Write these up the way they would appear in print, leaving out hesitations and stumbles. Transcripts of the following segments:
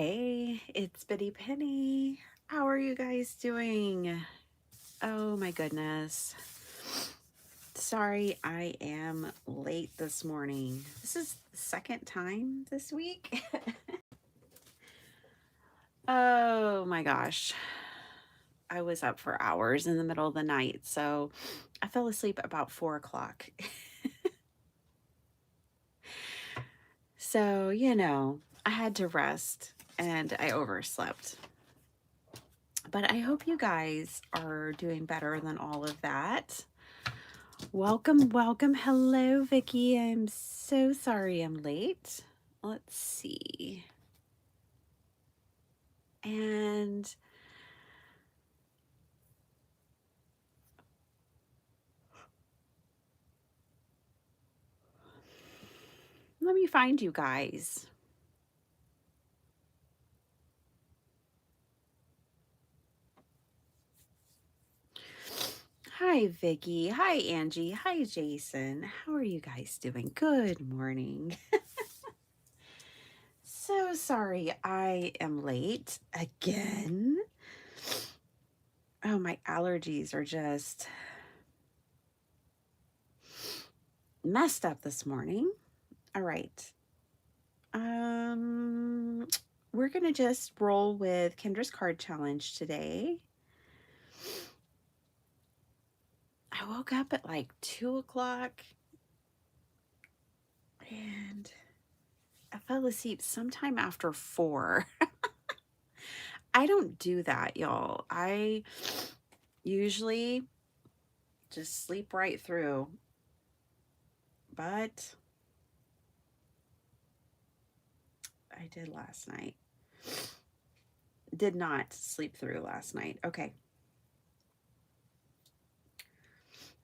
Hey, it's Bitty Penny. How are you guys doing? Oh my goodness. Sorry I am late this morning. This is the second time this week. Oh my gosh. I was up for hours in the middle of the night, so I fell asleep about 4 o'clock. So, I had to rest and I overslept. But I hope you guys are doing better than all of that. Welcome, welcome. Hello, Vicky. I'm so sorry I'm late. Let's see. And let me find you guys. Hi, Vicky. Hi, Angie. Hi, Jason. How are you guys doing? Good morning. So sorry I am late again. Oh, my allergies are just messed up this morning. All right. We're going to just roll with Kendra's card challenge today. I woke up at like 2 o'clock and I fell asleep sometime after 4. I don't do that, y'all. I usually just sleep right through, but I did last night. Did not sleep through last night. Okay.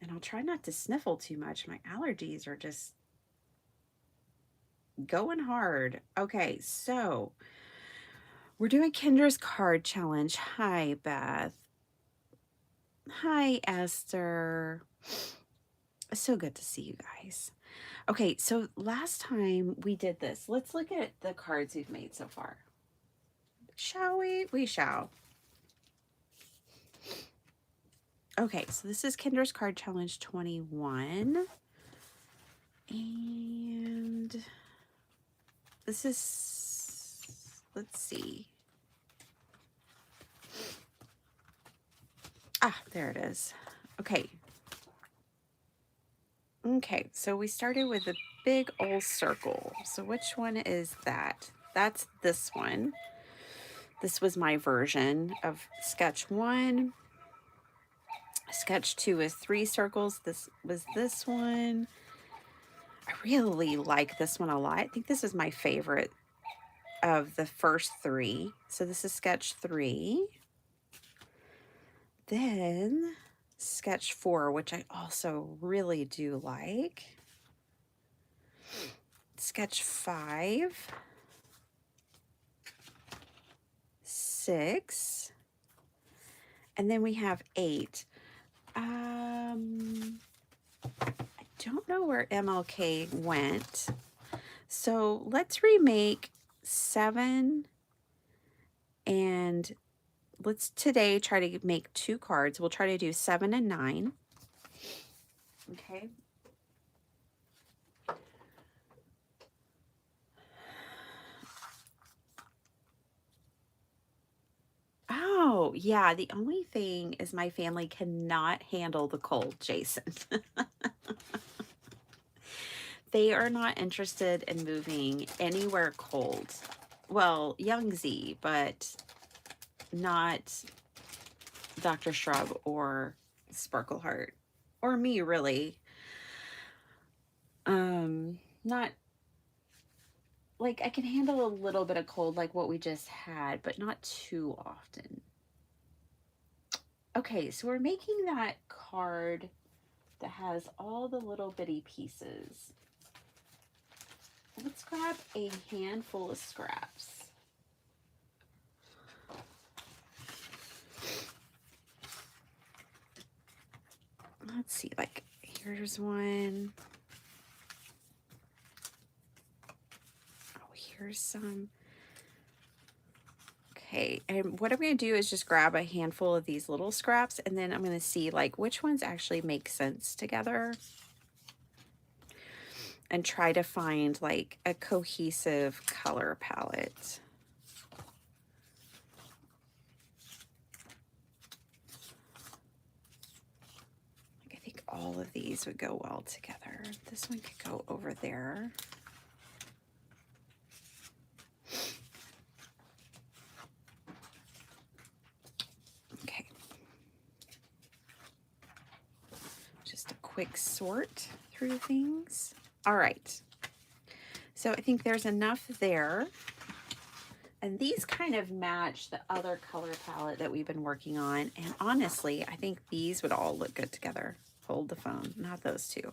And I'll try not to sniffle too much. My allergies are just going hard. Okay, so we're doing Kendra's card challenge. Hi, Beth. Hi, Esther. So good to see you guys. Okay, so last time we did this, let's look at the cards we've made so far. Shall we? We shall. Okay, so this is Kendra's Card Challenge 21. And this is, let's see. Ah, there it is. Okay. Okay, so we started with a big old circle. So which one is that? That's this one. This was my version of sketch 1. Sketch 2 is 3 circles. This was this one. I really like this one a lot. I think this is my favorite of the first 3. So this is sketch 3. Then sketch 4, which I also really do like. Sketch 5. 6. And then we have 8. I don't know where MLK went. So let's remake 7 and let's today try to make 2 cards. We'll try to do 7 and 9. Okay. Oh, yeah. The only thing is my family cannot handle the cold, Jason. They are not interested in moving anywhere cold. Well, Young Z, but not Dr. Shrub or Sparkleheart or me, really. Not like I can handle a little bit of cold like what we just had, but not too often. Okay, so we're making that card that has all the little bitty pieces. Let's grab a handful of scraps. Let's see, like here's one. Oh, here's some. Okay, and what I'm going to do is just grab a handful of these little scraps, and then I'm going to see like which ones actually make sense together and try to find like a cohesive color palette. Like, I think all of these would go well together. This one could go over there. Okay. Just a quick sort through things. All right. So I think there's enough there. And these kind of match the other color palette that we've been working on. And honestly, I think these would all look good together. Hold the phone, not those two.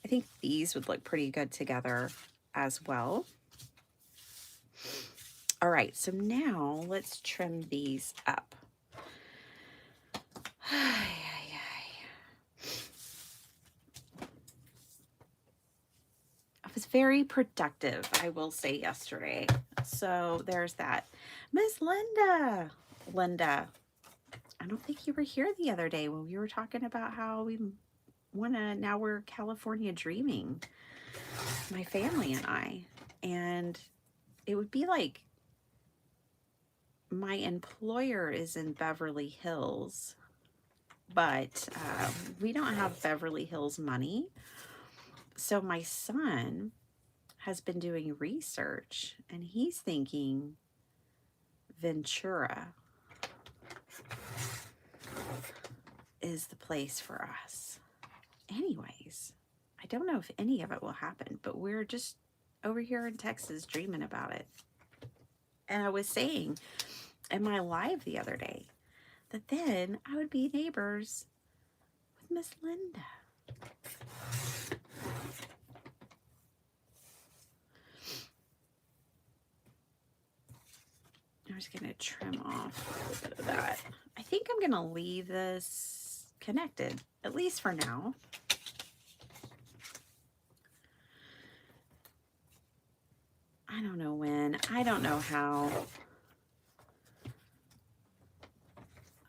I think these would look pretty good together as well. All right, so now let's trim these up. I was very productive, I will say, yesterday. So there's that. Miss Linda. Linda, I don't think you were here the other day when we were talking about how we now we're California dreaming, my family and I. And it would be like my employer is in Beverly Hills, but we don't have Beverly Hills money. So my son has been doing research and he's thinking Ventura is the place for us. Anyways, I don't know if any of it will happen, but we're just over here in Texas dreaming about it. And I was saying in my live the other day that then I would be neighbors with Miss Linda. I'm just going to trim off a little bit of that. I think I'm going to leave this connected, at least for now. I don't know when. I don't know how.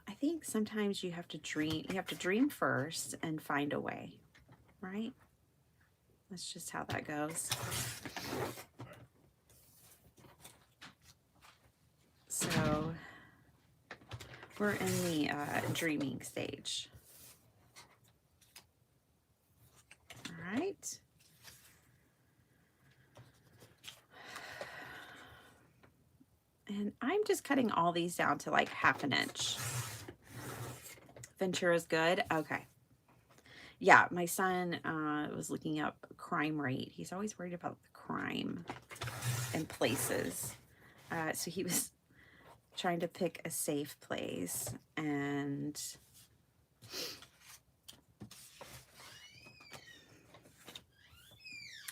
I think sometimes you have to dream. You have to dream first and find a way, right? That's just how that goes. So we're in the dreaming stage. All right. And I'm just cutting all these down to like 1/2 inch. Ventura's good. Okay. Yeah, my son was looking up crime rate. He's always worried about the crime in places. So he was trying to pick a safe place, and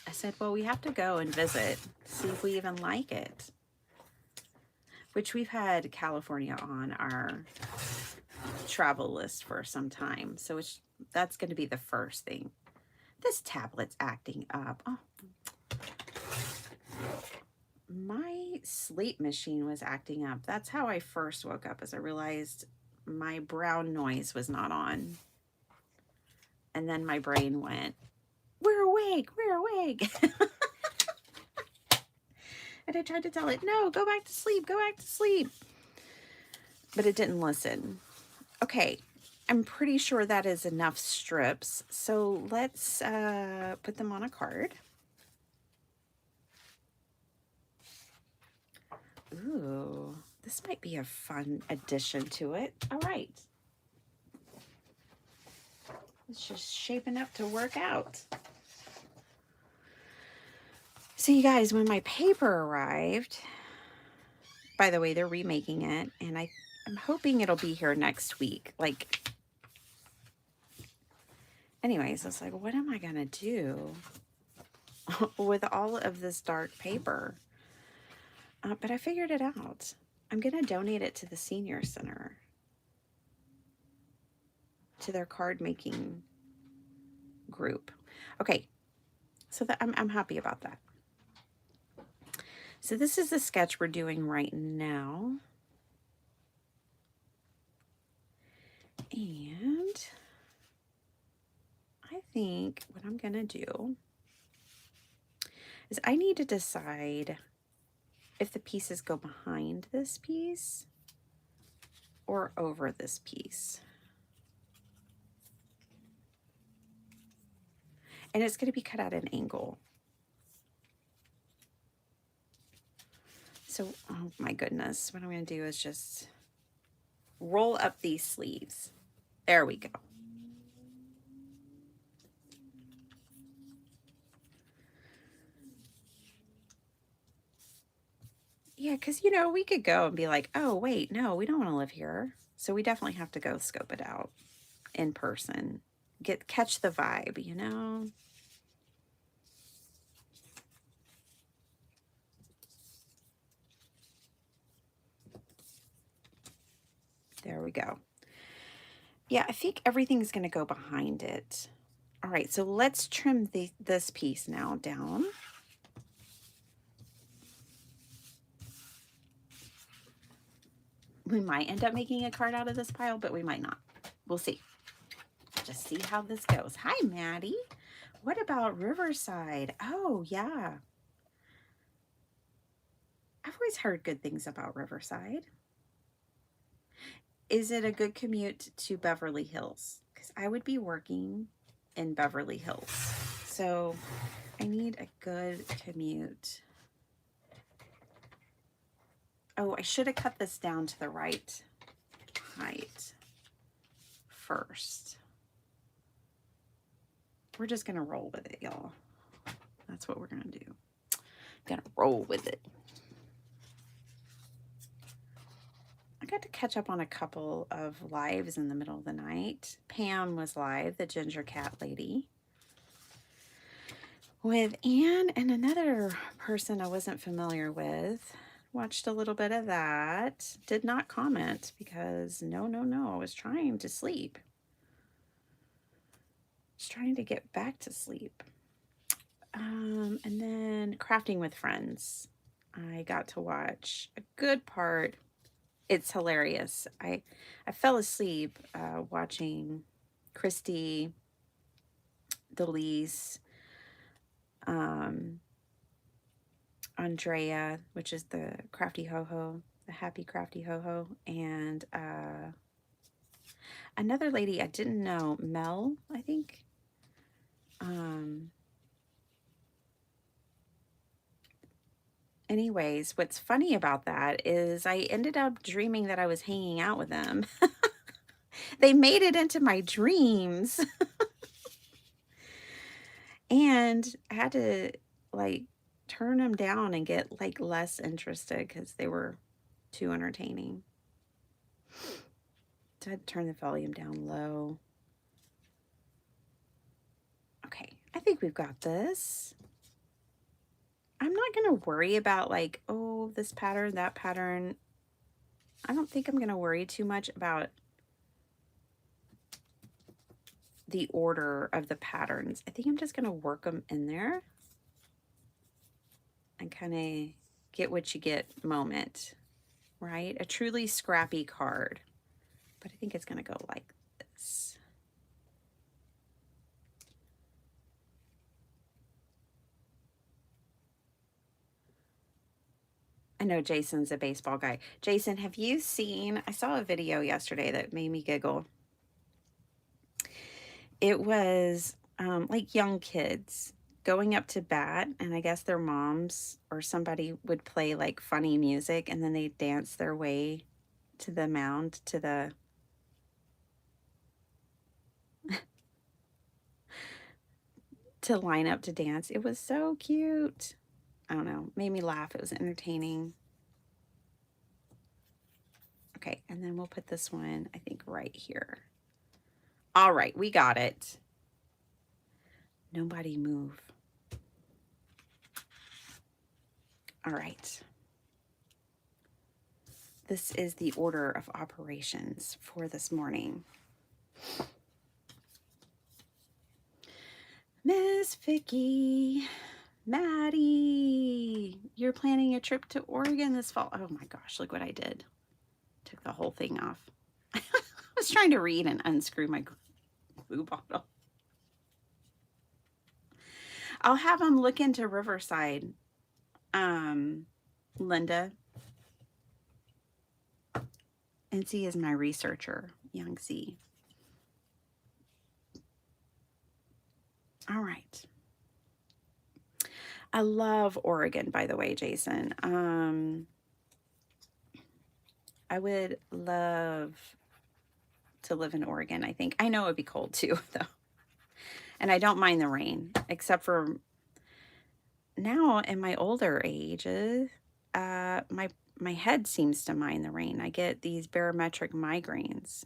I said, well, we have to go and visit, see if we even like it. Which we've had California on our travel list for some time. So that's going to be the first thing. This tablet's acting up. Oh. My sleep machine was acting up. That's how I first woke up, as I realized my brown noise was not on. And then my brain went, we're awake, we're awake. And I tried to tell it, no, go back to sleep, go back to sleep. But it didn't listen. Okay, I'm pretty sure that is enough strips. So let's put them on a card. Ooh, this might be a fun addition to it. All right. It's just shaping up to work out. So you guys, when my paper arrived, by the way, they're remaking it, and I'm hoping it'll be here next week. Like, anyways, I was like, what am I going to do with all of this dark paper? But I figured it out. I'm going to donate it to the senior center, to their card making group. Okay, so I'm happy about that. So this is the sketch we're doing right now. And I think what I'm going to do is I need to decide if the pieces go behind this piece or over this piece. And it's going to be cut at an angle. So, oh my goodness, what I'm going to do is just roll up these sleeves. There we go. Yeah, because, you know, we could go and be like, oh, wait, no, we don't want to live here. So we definitely have to go scope it out in person. Catch the vibe, you know? There we go. Yeah, I think everything's going to go behind it. All right, so let's trim this piece now down. We might end up making a card out of this pile, but we might not. We'll see. Just see how this goes. Hi, Maddie. What about Riverside? Oh, yeah. I've always heard good things about Riverside. Is it a good commute to Beverly Hills? Because I would be working in Beverly Hills. So I need a good commute. Oh, I should have cut this down to the right height first. We're just going to roll with it, y'all. That's what we're going to do. Gonna roll with it. I got to catch up on a couple of lives in the middle of the night. Pam was live, the ginger cat lady, with Anne and another person I wasn't familiar with. Watched a little bit of that. Did not comment because no, I was trying to sleep. Just trying to get back to sleep. And then Crafting with Friends. I got to watch a good part. It's hilarious. I fell asleep watching Christy, Delise, Andrea, which is the Crafty Ho-Ho, the Happy Crafty Ho-Ho, and another lady I didn't know, Mel, I think. Anyways, what's funny about that is I ended up dreaming that I was hanging out with them. They made it into my dreams. And I had to like turn them down and get like less interested because they were too entertaining. So I had to turn the volume down low. Okay, I think we've got this. I'm not going to worry about like, oh, this pattern, that pattern. I don't think I'm going to worry too much about the order of the patterns. I think I'm just going to work them in there and kind of get what you get moment, right? A truly scrappy card. But I think it's going to go like this. I know Jason's a baseball guy. Jason, have you seen, I saw a video yesterday that made me giggle. It was like young kids going up to bat, and I guess their moms or somebody would play like funny music, and then they dance their way to the mound, to the to line up to dance. It was so cute. I don't know, made me laugh. It was entertaining. Okay, and then we'll put this one, I think, right here. All right, we got it. Nobody move. All right. This is the order of operations for this morning. Miss Vicky, Maddie, you're planning a trip to Oregon this fall. Oh my gosh, look what I did. Took the whole thing off. was trying to read and unscrew my glue bottle. I'll have them look into Riverside, Linda. And Z is my researcher, young Z. All right. I love Oregon, by the way, Jason. I would love to live in Oregon, I think. I know it'd be cold too, though. And I don't mind the rain, except for now in my older ages, my head seems to mind the rain. I get these barometric migraines.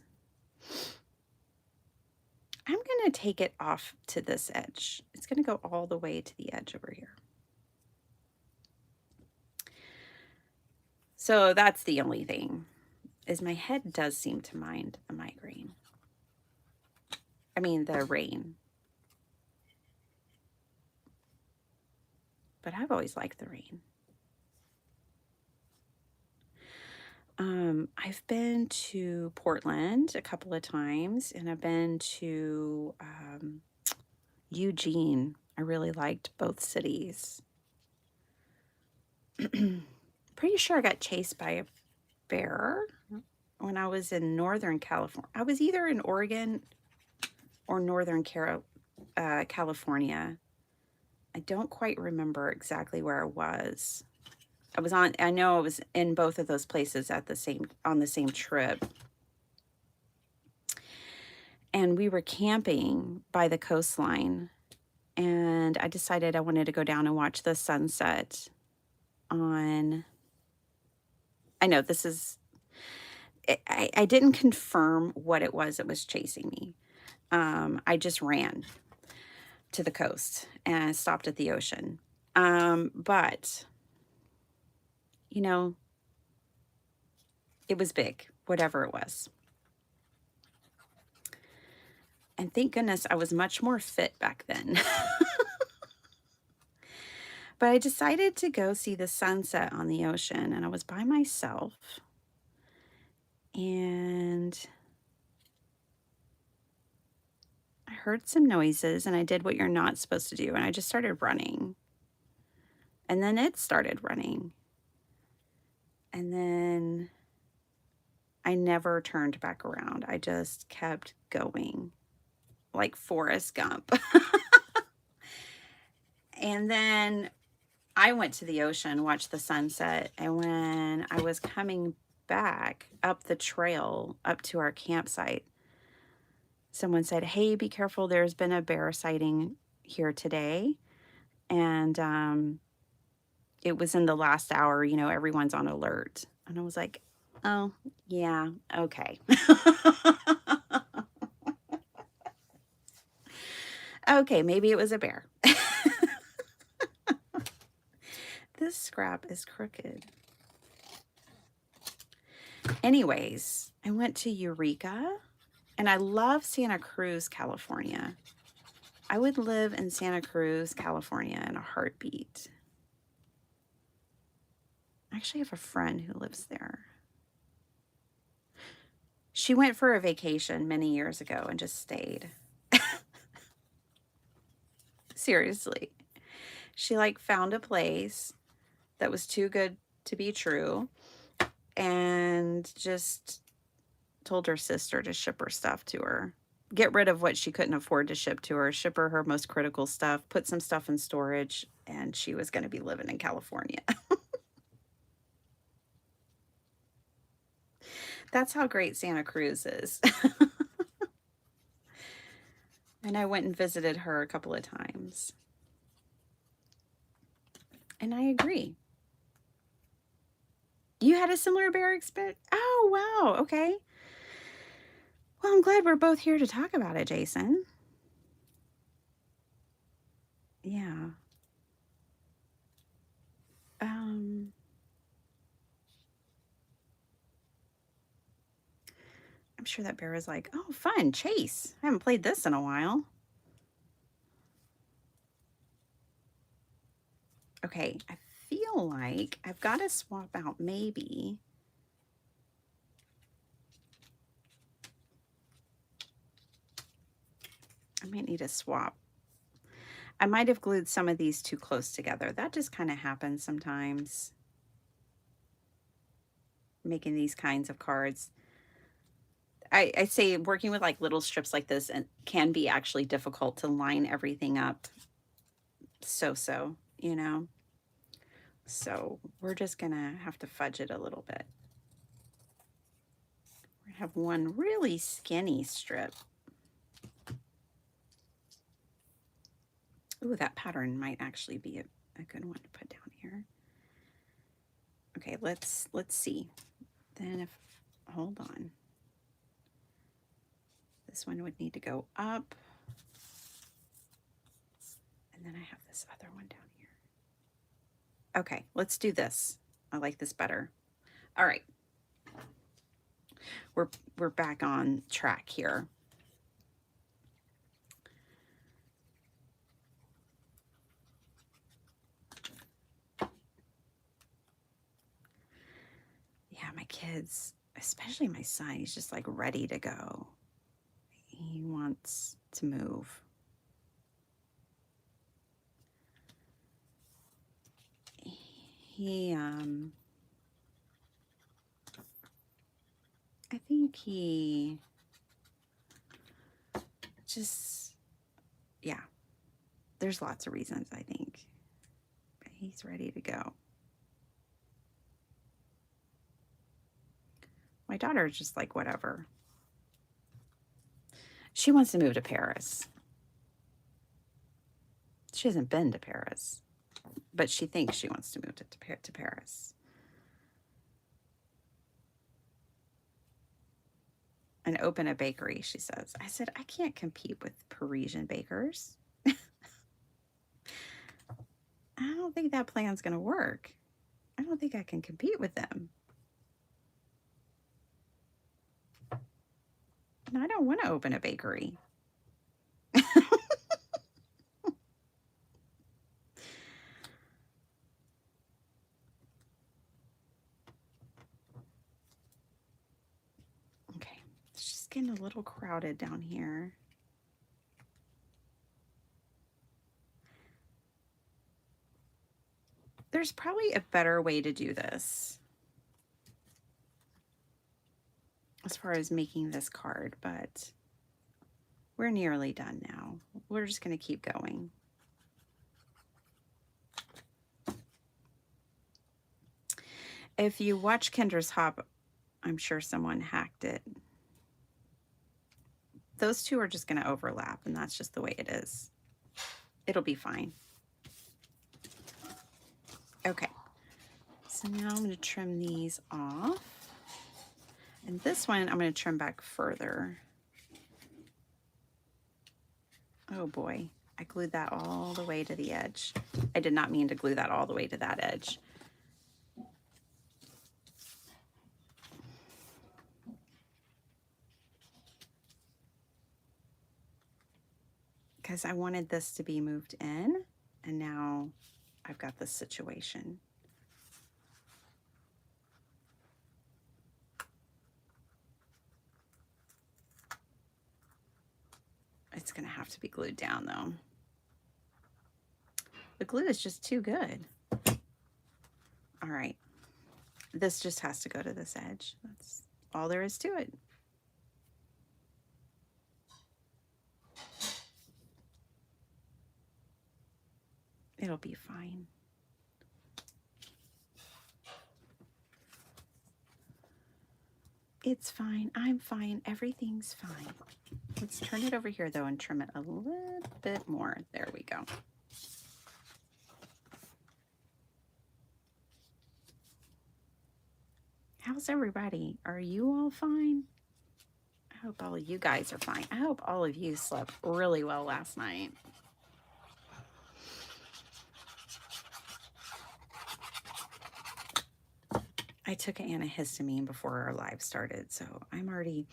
I'm going to take it off to this edge. It's going to go all the way to the edge over here. So that's the only thing, is my head does seem to mind a migraine. I mean, the rain. But I've always liked the rain. I've been to Portland a couple of times, and I've been to Eugene. I really liked both cities. Pretty sure I got chased by a bear when I was in Northern California. I was either in Oregon or Northern California. I don't quite remember exactly where I was. I know I was in both of those places on the same trip. And we were camping by the coastline, and I decided I wanted to go down and watch the sunset on, I know this is, I didn't confirm what it was that was chasing me. I just ran to the coast and stopped at the ocean. But, you know, it was big, whatever it was. And thank goodness I was much more fit back then. But I decided to go see the sunset on the ocean, and I was by myself. And I heard some noises, and I did what you're not supposed to do, and I just started running. And then it started running. And then I never turned back around. I just kept going like Forrest Gump. And then I went to the ocean, watched the sunset, and when I was coming back up the trail up to our campsite, someone said, "Hey, be careful, there's been a bear sighting here today." And it was in the last hour, everyone's on alert. And I was like, "Oh, yeah, okay." Okay, maybe it was a bear. This scrap is crooked. Anyways, I went to Eureka, and I love Santa Cruz, California. I would live in Santa Cruz, California in a heartbeat. I actually have a friend who lives there. She went for a vacation many years ago and just stayed. Seriously. She found a place that was too good to be true and just told her sister to ship her stuff to her. Get rid of what she couldn't afford to ship to her, ship her most critical stuff, put some stuff in storage, and she was going to be living in California. That's how great Santa Cruz is. And I went and visited her a couple of times. And I agree. You had a similar bear experience? Oh, wow. Okay. Well, I'm glad we're both here to talk about it, Jason. Yeah. I'm sure that bear was like, "Oh, fun, chase. I haven't played this in a while." Okay, I feel like I've got to swap out maybe I might need to swap. I might have glued some of these too close together. That just kind of happens sometimes. Making these kinds of cards. I say working with like little strips like this and can be actually difficult to line everything up so, you know. So we're just gonna have to fudge it a little bit. We have one really skinny strip. Ooh, that pattern might actually be a good one to put down here. Okay, let's see. Then if, hold on. This one would need to go up. And then I have this other one down here. Okay, let's do this. I like this better. All right. We're back on track here. Yeah, my kids, especially my son, he's just like ready to go. He wants to move. He, I think he just, yeah, there's lots of reasons, I think. But he's ready to go. My daughter is just like, whatever. She wants to move to Paris. She hasn't been to Paris, but she thinks she wants to move to Paris. And open a bakery, she says. I said, I can't compete with Parisian bakers. I don't think that plan's going to work. I don't think I can compete with them. And I don't want to open a bakery. Okay, it's just getting a little crowded down here. There's probably a better way to do this as far as making this card, but we're nearly done now. We're just going to keep going. If you watch Kendra's Hop, I'm sure someone hacked it. Those two are just going to overlap, and that's just the way it is. It'll be fine. Okay, so now I'm going to trim these off. And this one, I'm going to trim back further. Oh boy, I glued that all the way to the edge. I did not mean to glue that all the way to that edge. Because I wanted this to be moved in, and now I've got this situation. It's going to have to be glued down, though. The glue is just too good. All right. This just has to go to this edge. That's all there is to it. It'll be fine. It's fine. I'm fine. Everything's fine. Let's turn it over here, though, and trim it a little bit more. There we go. How's everybody? Are you all fine? I hope all of you guys are fine. I hope all of you slept really well last night. I took an antihistamine before our live started, so I'm already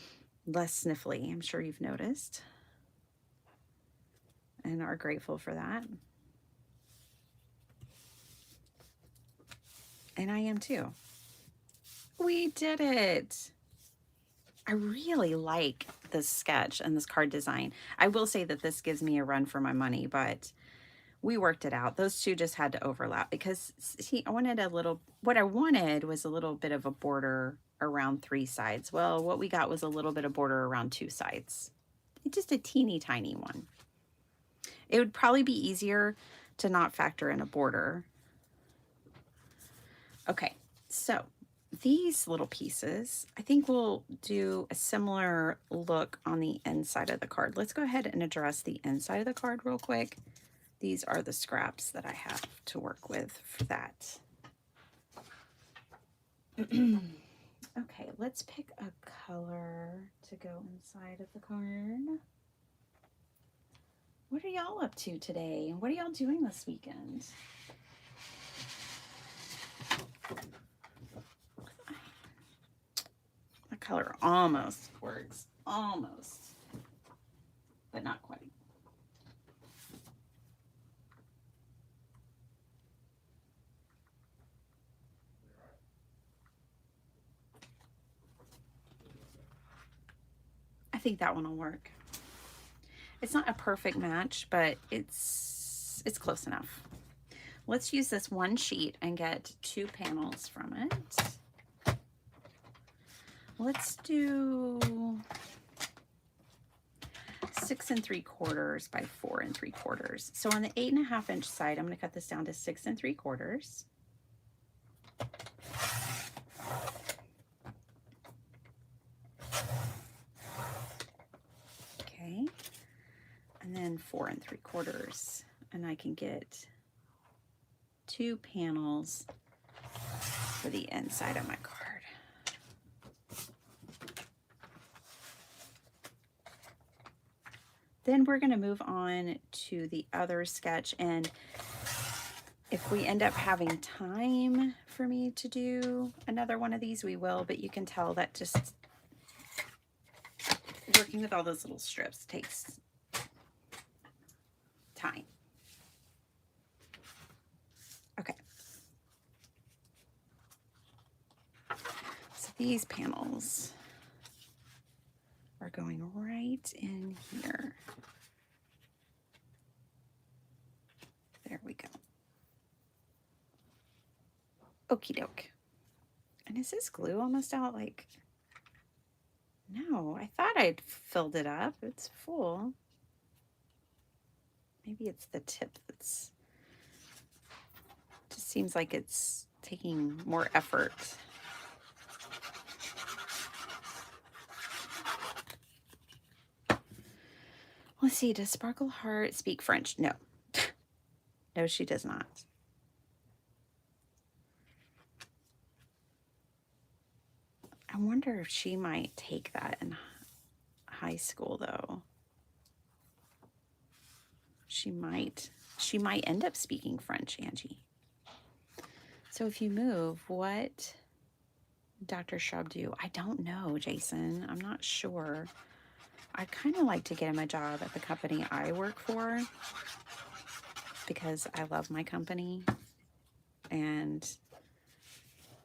less sniffly. I'm sure you've noticed and are grateful for that. And I am too. We did it. I really like this sketch and this card design. I will say that this gives me a run for my money, but we worked it out. Those two just had to overlap because, see, I wanted a little, what I wanted was a little bit of a border around 3 sides. Well, what we got was a little bit of border around 2 sides. Just a teeny tiny one. It would probably be easier to not factor in a border. Okay, so these little pieces, I think we'll do a similar look on the inside of the card. Let's go ahead and address the inside of the card real quick. These are the scraps that I have to work with for that. Okay, let's pick a color to go inside of the card. What are y'all up to today? What are y'all doing this weekend? The color almost works. Almost. But not quite. I think that one will work. It's not a perfect match, but it's close enough. Let's use this one sheet and get 2 panels from it. Let's do 6 3/4 by 4 3/4. So on the 8.5 inch side, I'm going to cut this down to 6 3/4. Okay, and then 4 3/4, and I can get 2 panels for the inside of my card. Then we're going to move on to the other sketch, and if we end up having time for me to do another one of these, we will, but you can tell that just working with all those little strips takes time. Okay. So these panels are going right in here. There we go. Okie doke. And is this glue almost out? Like, no, I thought I'd filled it up. It's full. Maybe it's the tip that's, just seems like it's taking more effort. Let's see, does Sparkle Heart speak French? No. No, she does not. I wonder if she might take that in high school, though. She might end up speaking French, Angie. So if you move, what Dr. Shrub do? I don't know, Jason. I'm not sure. I'd kind of like to get him a job at the company I work for because I love my company and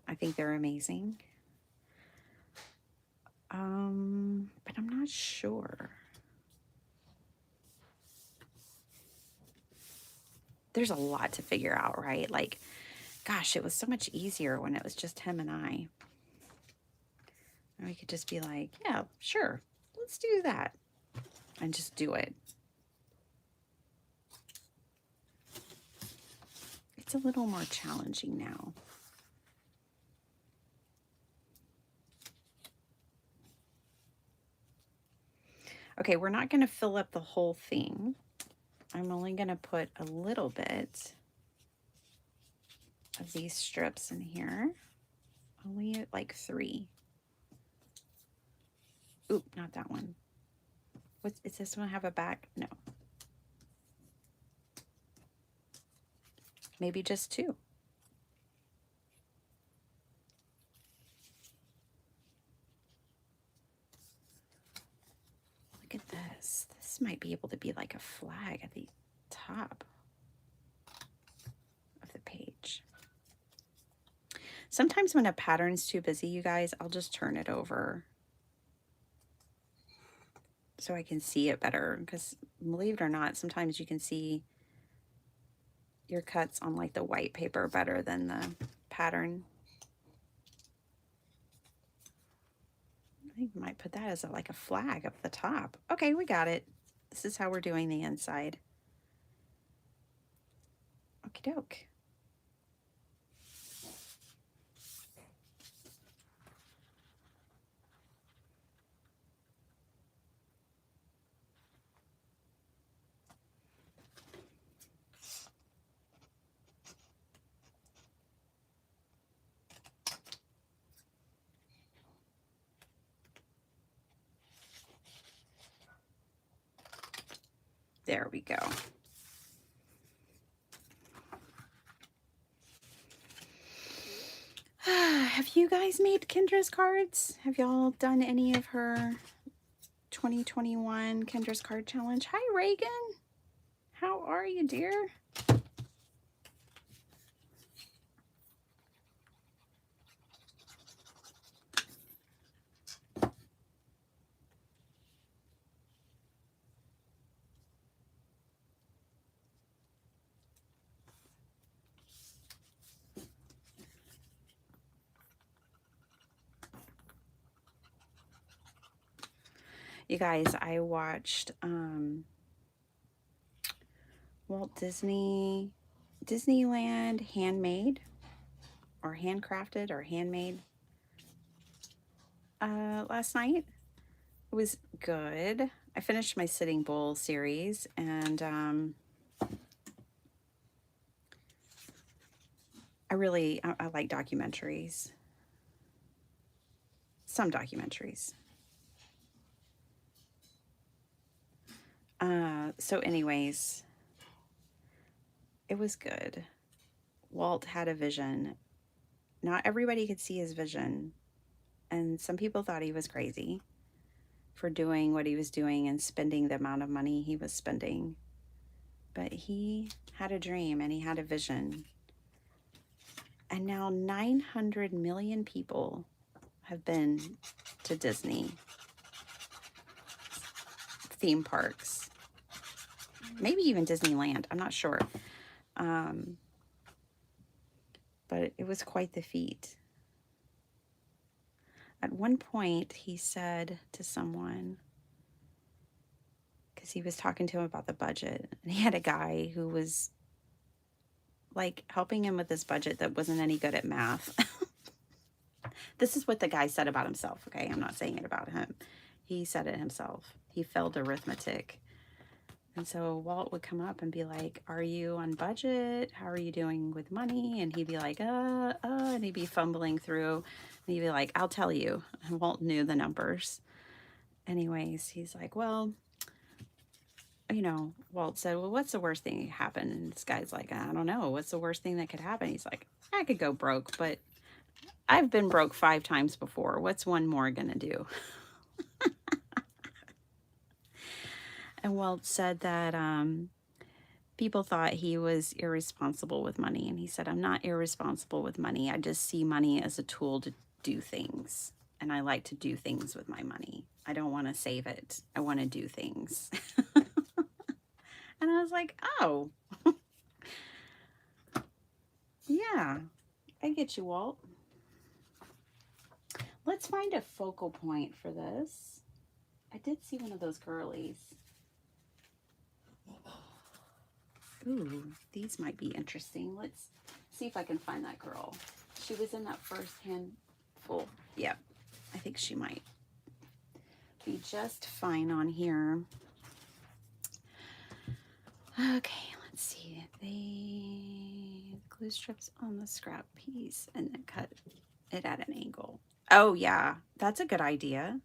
I think they're amazing. But I'm not sure. There's a lot to figure out, right? Like, gosh, it was so much easier when it was just him and I. And we could just be like, yeah, sure, let's do that. And just do it. It's a little more challenging now. Okay, we're not going to fill up the whole thing. I'm only going to put a little bit of these strips in here. Only like 3. Oop, not that one. Is this one have a back? No. Maybe just 2. Look at this. This might be able to be like a flag at the top of the page. Sometimes when a pattern's too busy, you guys, I'll just turn it over. so I can see it better. Because believe it or not, sometimes you can see your cuts on like the white paper better than the pattern. I think I might put that as like a flag up the top. Okay, we got it. This is how we're doing the inside. Okie doke. There we go. Have you guys made Kendra's cards? Have y'all done any of her 2021 Kendra's card challenge? Hi, Reagan. How are you, dear? You guys, I watched Walt Disneyland handmade or handcrafted or handmade last night. It was good. I finished my Sitting Bull series, and I like documentaries. Some documentaries. So anyways, it was good. Walt had a vision. Not everybody could see his vision, and some people thought he was crazy for doing what he was doing and spending the amount of money he was spending. But he had a dream and he had a vision. And now 900 million people have been to Disney theme parks. Maybe even Disneyland. I'm not sure. But it was quite the feat. At one point, he said to someone, because he was talking to him about the budget, and he had a guy who was like helping him with his budget that wasn't any good at math. This is what the guy said about himself, okay? I'm not saying it about him. He said it himself. He failed arithmetic. And so Walt would come up and be like, are you on budget? How are you doing with money? And he'd be like, and he'd be fumbling through. And he'd be like, I'll tell you. And Walt knew the numbers. Anyways, he's like, well, you know, Walt said, well, what's the worst thing that could happen? And this guy's like, I don't know. What's the worst thing that could happen? He's like, I could go broke, but I've been broke 5 times before. What's one more gonna do? And Walt said that people thought he was irresponsible with money. And he said, I'm not irresponsible with money. I just see money as a tool to do things. And I like to do things with my money. I don't want to save it. I want to do things. And I was like, oh, yeah, I get you, Walt. Let's find a focal point for this. I did see one of those girlies. Ooh, these might be interesting. Let's see if I can find that girl. She was in that first handful. Yep, I think she might be just fine on here. Okay, let's see. They glue strips on the scrap piece and then cut it at an angle. Oh yeah, that's a good idea.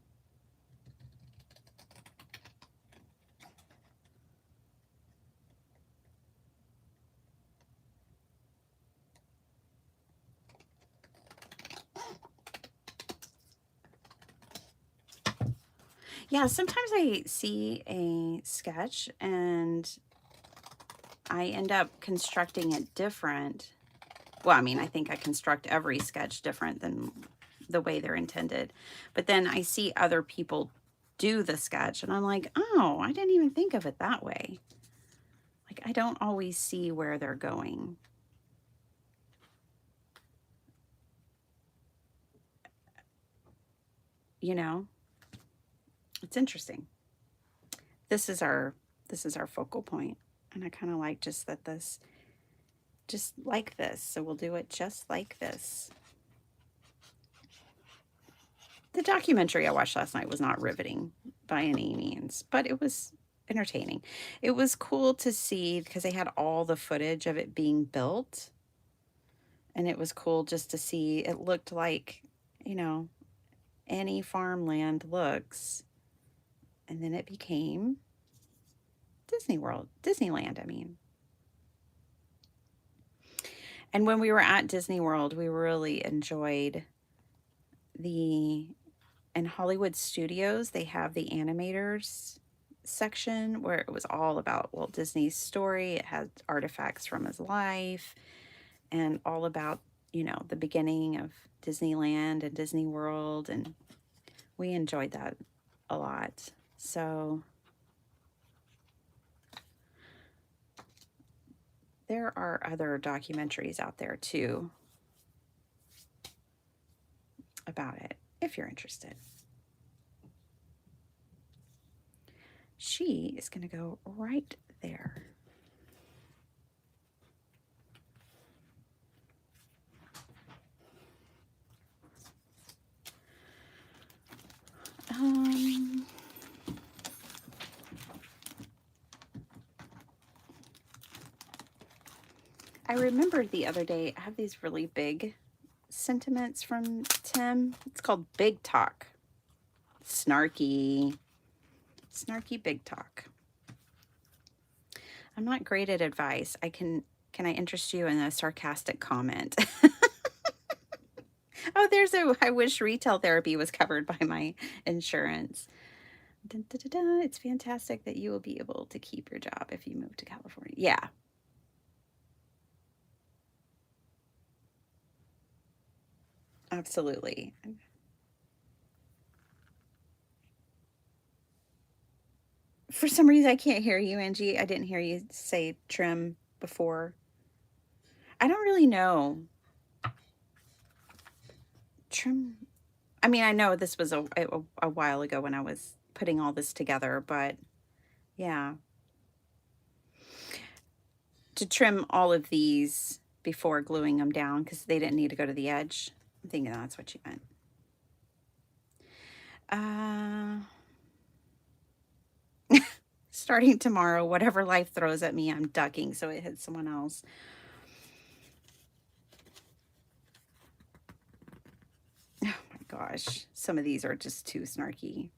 Yeah, sometimes I see a sketch and I end up constructing it different. Well, I mean, I think I construct every sketch different than the way they're intended. But then I see other people do the sketch. And I'm like, oh, I didn't even think of it that way. Like, I don't always see where they're going. You know, it's interesting. This is our focal point. And I kind of like just that this, just like this. So we'll do it just like this. The documentary I watched last night was not riveting by any means, but it was entertaining. It was cool to see because they had all the footage of it being built. And it was cool just to see it looked like, you know, any farmland looks. And then it became Disney World, Disneyland, I mean. And when we were at Disney World, we really enjoyed the, in Hollywood Studios, they have the animators section where it was all about Walt Disney's story. It had artifacts from his life and all about, you know, the beginning of Disneyland and Disney World. And we enjoyed that a lot. So there are other documentaries out there too about it, if you're interested. She is going to go right there. I remembered the other day, I have these really big sentiments from Tim. It's called Big Talk. Snarky Big Talk. I'm not great at advice. Can I interest you in a sarcastic comment? Oh, I wish retail therapy was covered by my insurance. Dun, dun, dun, dun. It's fantastic that you will be able to keep your job if you move to California. Yeah. Absolutely. For some reason, I can't hear you, Angie. I didn't hear you say trim before. I don't really know. Trim. I mean, I know this was a while ago when I was putting all this together, but yeah. To trim all of these before gluing them down because they didn't need to go to the edge. I'm thinking that's what you meant. Starting tomorrow, whatever life throws at me, I'm ducking so it hits someone else. Oh my gosh. Some of these are just too snarky.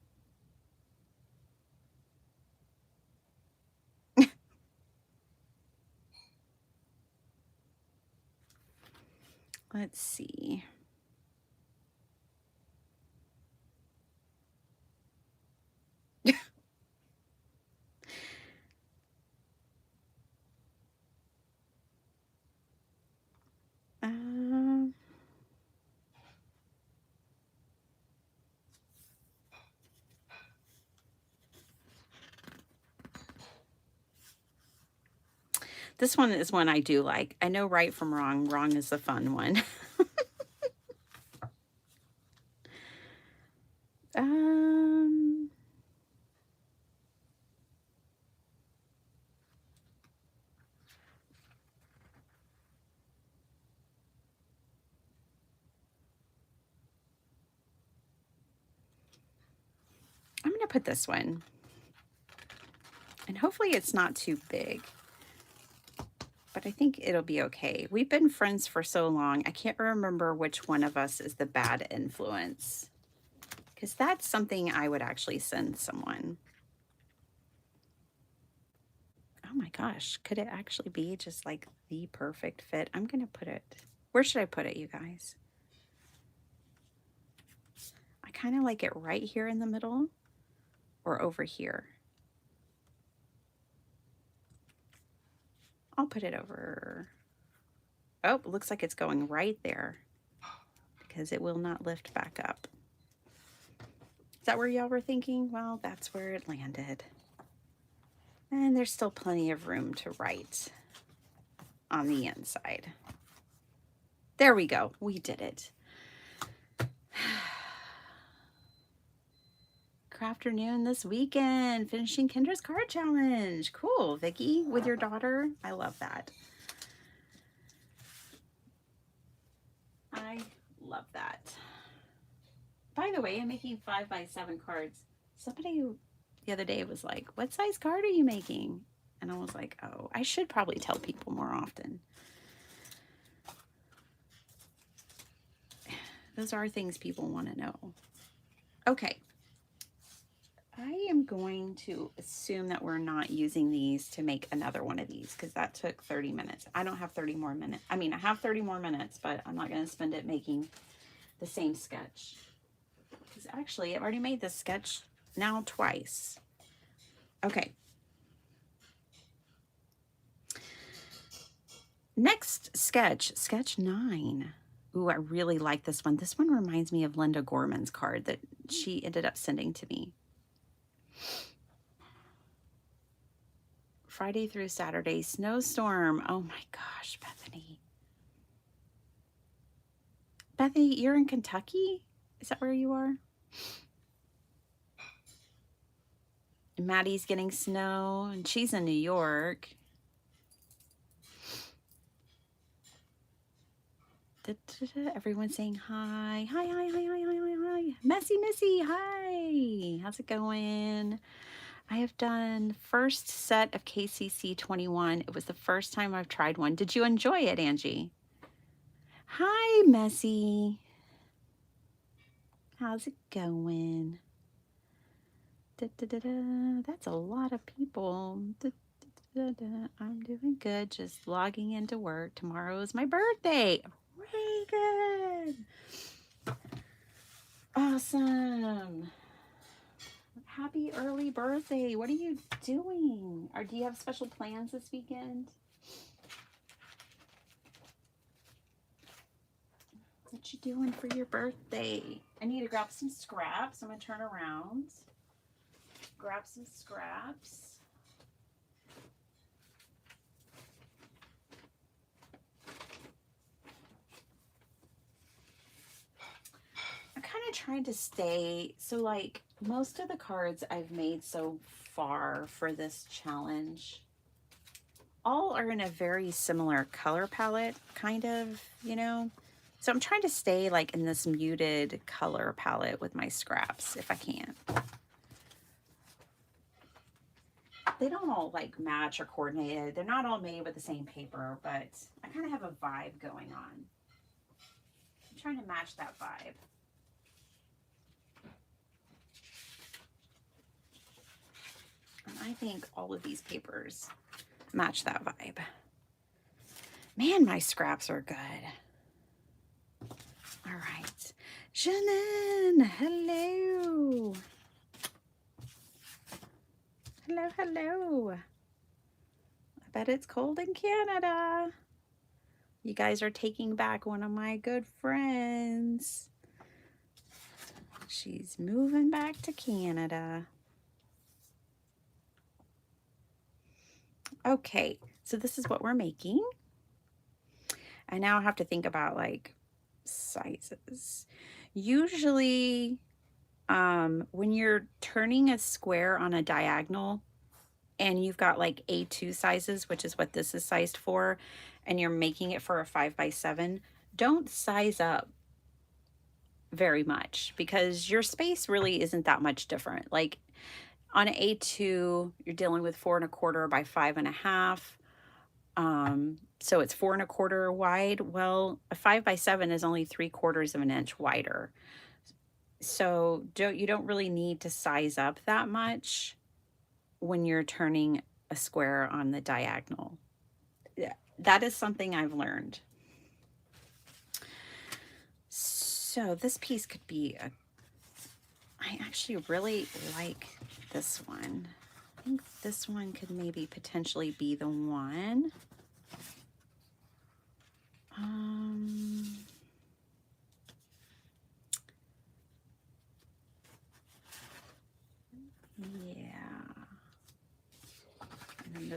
Let's see. Um, this one is one I do like. I know right from wrong. Wrong is the fun one. um, I'm going to put this one. And hopefully it's not too big. But I think it'll be okay. We've been friends for so long. I can't remember which one of us is the bad influence. Because that's something I would actually send someone. Oh my gosh. Could it actually be just like the perfect fit? I'm going to put it. Where should I put it, you guys? I kind of like it right here in the middle or over here. I'll put it over. Oh, it looks like it's going right there because it will not lift back up. that where y'all were thinking? Well, that's where it landed. And there's still plenty of room to write on the inside. There we go. We did it. Crafternoon this weekend, finishing Kendra's card challenge. Cool, Vicki, with your daughter. I love that. I love that. By the way, I'm making 5x7 cards. Somebody the other day was like, what size card are you making? And I was like, oh, I should probably tell people more often. Those are things people want to know. Okay. I am going to assume that we're not using these to make another one of these because that took 30 minutes. I don't have 30 more minutes. I mean, I have 30 more minutes, but I'm not going to spend it making the same sketch. Because actually, I've already made this sketch now twice. Okay. Next sketch, sketch 9. Ooh, I really like this one. This one reminds me of Linda Gorman's card that she ended up sending to me. Friday through Saturday, snowstorm. Oh my gosh, Bethany. Bethany, you're in Kentucky? Is that where you are? And Maddie's getting snow, and she's in New York. Everyone's saying hi. Hi, hi, hi, hi, hi, hi, hi. Missy, hi. How's it going? I have done first set of KCC 21. It was the first time I've tried one. Did you enjoy it, Angie? Hi, Messy. How's it going? That's a lot of people. I'm doing good. Just logging into work. Tomorrow is my birthday. Reagan. Awesome. Happy early birthday. What are you doing? Or do you have special plans this weekend? What you doing for your birthday? I need to grab some scraps. I'm going to turn around. Grab some scraps. I'm kind of trying to stay, so like most of the cards I've made so far for this challenge all are in a very similar color palette, kind of, you know. So I'm trying to stay like in this muted color palette with my scraps if I can. They don't all like match or coordinated. They're not all made with the same paper, but I kind of have a vibe going on. I'm trying to match that vibe. And I think all of these papers match that vibe. Man, my scraps are good. All right. Shannon, hello. Hello, hello. I bet it's cold in Canada. You guys are taking back one of my good friends. She's moving back to Canada. Okay, so this is what we're making. I now have to think about like sizes. Usually, when you're turning a square on a diagonal and you've got like A2 sizes, which is what this is sized for, and you're making it for a 5x7, don't size up very much because your space really isn't that much different. Like on an A2, you're dealing with 4 1/4 by 5 1/2. So it's 4 1/4 wide. Well, a 5x7 is only 3/4 of an inch wider. So you don't really need to size up that much when you're turning a square on the diagonal. That is something I've learned. So this piece could be I actually really like this one. I think this one could maybe potentially be the one.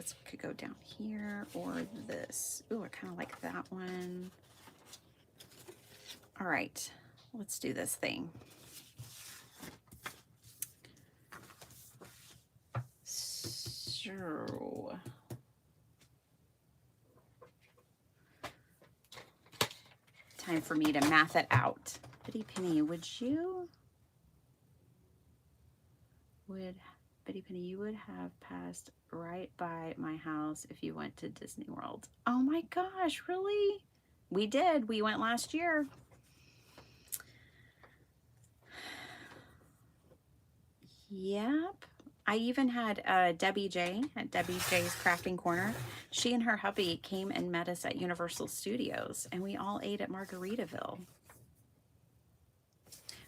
this could go down here or this. Ooh, I kind of like that one. All right, let's do this thing. So, time for me to math it out. Bitty Penny, Bitty Penny, you would have passed right by my house if you went to Disney World. Oh my gosh, really? We did. We went last year. Yep. I even had Debbie J at Debbie J's Crafting Corner. She and her hubby came and met us at Universal Studios, and we all ate at Margaritaville.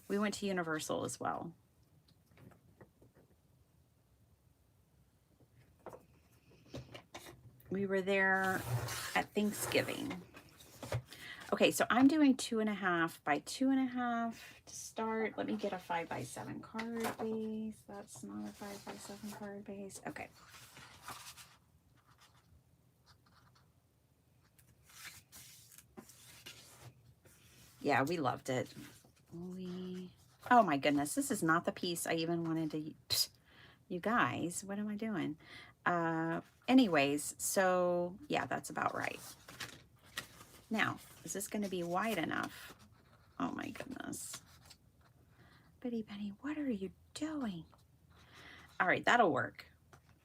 We went to Universal as well. We were there at Thanksgiving. Okay, so I'm doing 2.5 by 2.5 to start. Let me get a 5x7 card base. That's not a 5x7 card base. Okay. Yeah, we loved it. Oh my goodness, this is not the piece I even wanted to use. You guys, what am I doing? Anyways, so yeah, that's about right. Now, is this going to be wide enough? Oh my goodness. Bitty Penny, what are you doing? All right, that'll work.